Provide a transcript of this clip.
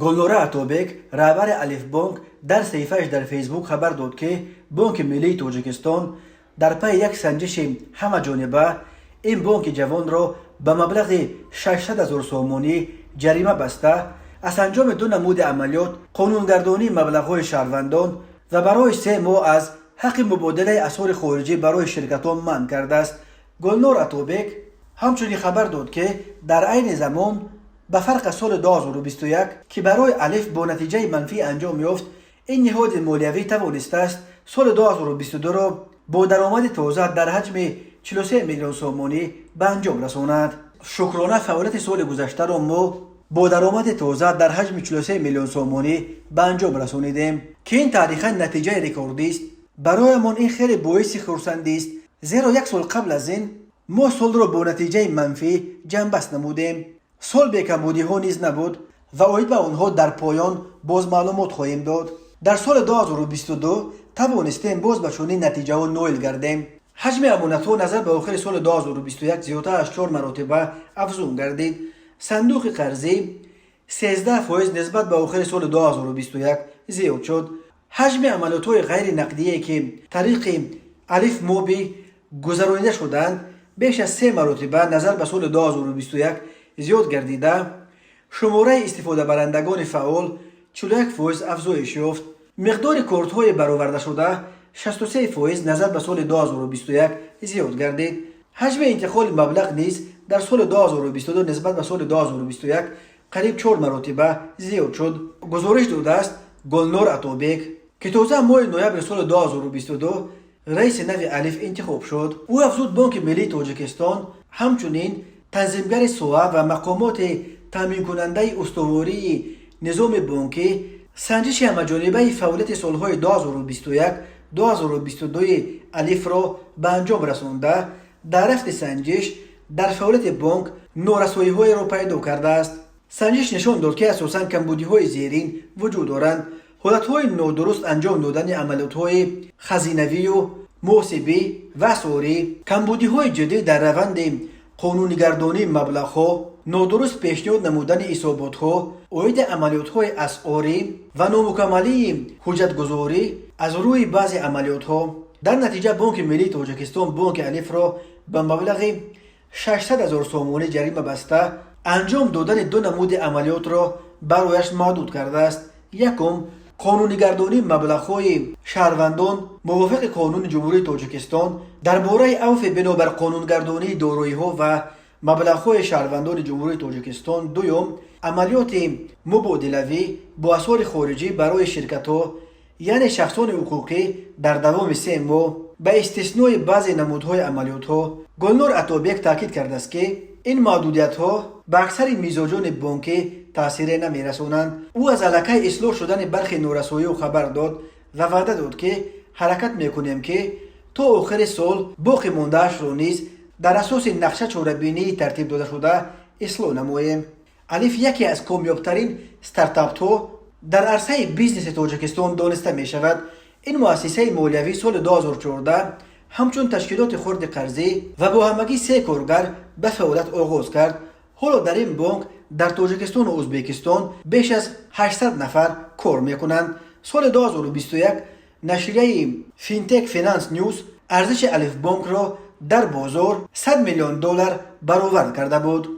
گلنوره اتوبک رهبر الف بانک در صفحه‌اش در فیسبوک خبر داد که بانک ملی تاجیکستان در پی یک سنجش همه‌جانبه این بانک جوان را به مبلغ 600,000 سومانی جریمه بسته از انجام دو نمود عملیات قانونگردانی مبلغ‌های شهروندان و برای 3 ماه از حق مبادله اسعار خارجی برای شرکتان منع کرده است. گلنور اتوبک همچنین خبر داد که در عین زمان به فرق سال 2021 که برای الف با نتیجه منفی انجام یافت، این نهاد مالیوی توانسته است سال 2022 را با درآمد تازه در حجم 43 میلیون سومانی به انجام رساند. شکرانه فعالیت سال گذشته را ما با درآمد تازه در حجم 43 میلیون سومانی به انجام رسانیدیم که این تاریخا نتیجه رکوردی است. برایمان این خیلی باعث خرسندی است، زیرا یک سال قبل از این ما سال را با نتیجه منفی جنبست نمودیم. سال بیکمبودی ها نیز نبود و اید به آنها در پایان باز معلومات خواهیم داد. در سال 2022 توانستیم باز به چنین نتیجه ها نائل گردیم. حجم امانت ها نظر به آخر سال 2021 زیادتر از 4 مرتبه افزون گردید. صندوق قرضی 13% نسبت به آخر سال 2021 زیاد شد. حجم عملیات های غیر نقدی که طریق الف موبی گذرانیده شدند بیش از 3 مرتبه نظر به سال 2021 زیاد گردیده. شماره استفاده برندگان فعال 41% افزایش یافت. مقدار کارت های برآورده شده 63% نظر به سال 2021 زیاد گردید. حجم انتقال مبلغ نیز در سال 2022 نسبت به سال 2021 قریب 4 مرتبه زیاد شد. گزارش داده است گلنور اتوبک که تازه ماه نوامبر سال 2022 رئیس نو الف انتخاب شد. او افزود بانک ملی تاجیکستان همچنین تنظیمگر سوء و مقامات تامین کننده استواری نظام بانکی سنجش همه‌جانبه فعالیت سالهای 2021-2022 الف را به انجام رسانده. در رفت سنجش در فعالیت بانک نارسایی‌های را پیدا کرده است. سنجش نشان داد که اساساً کمبودی‌های زیرین وجود دارند: حالت‌های نادرست انجام دادن عملیات‌های خزینوی و محاسبی و اسعاری، کمبودی‌های جدی در روند قانونی‌گردانی مبلغ‌ها، نادرست پیشنهاد نمودن حسابات‌ها، عاید عملیات‌های اسعاری و نامکملی حجت‌گذاری از روی بعضی عملیات‌ها. در نتیجه بانک ملی تاجیکستان بانک الف را به مبلغ 600,000 سومانی جریمه بسته انجام دادن دو نمود عملیات را برایش محدود کرده است. یکم، قانونی‌گردانی مبلغ‌های شهروندان موافق قانون جمهوری تاجیکستان درباره عفو بنابر قانونگردانی دارایی‌ها و مبلغ‌های شهروندان جمهوری تاجیکستان. دوم، عملیات مبادلوی با اسعار خارجی برای شرکت‌ها یعنی شخصان حقوقی در دوام 3 ماه به استثنای بعضی نمودهای عملیات‌ها. گلنور اتوبک تاکید کرده است که این محدودیت‌ها به اکثر میزاجان بانکی تاثیر نمی‌رسانند. او از علاقه اصلاح شدن برخی نارسایی خبر داد و وعده داد که حرکت می‌کنیم که تا آخر سال باقی مانده‌اش را نیز در اساس نقشه چاره‌بینی ترتیب داده شده اصلاح نماییم. الف یکی از کامیاب‌ترین استارتاپ‌ها در عرصه بیزنس تاجیکستان دانسته می‌شود. این مؤسسه مالیوی سال 2014 همچون تشکیلات خرد قرضی و با همگی 3 کارگر به فعالیت آغاز کرد. حالا در این بانک در تاجیکستان و ازبکستان بیش از 800 نفر کار میکنند. سال 2021 نشریه فینتک فینانس نیوز ارزش الف بانک را در بازار $100 میلیون برآورد کرده بود.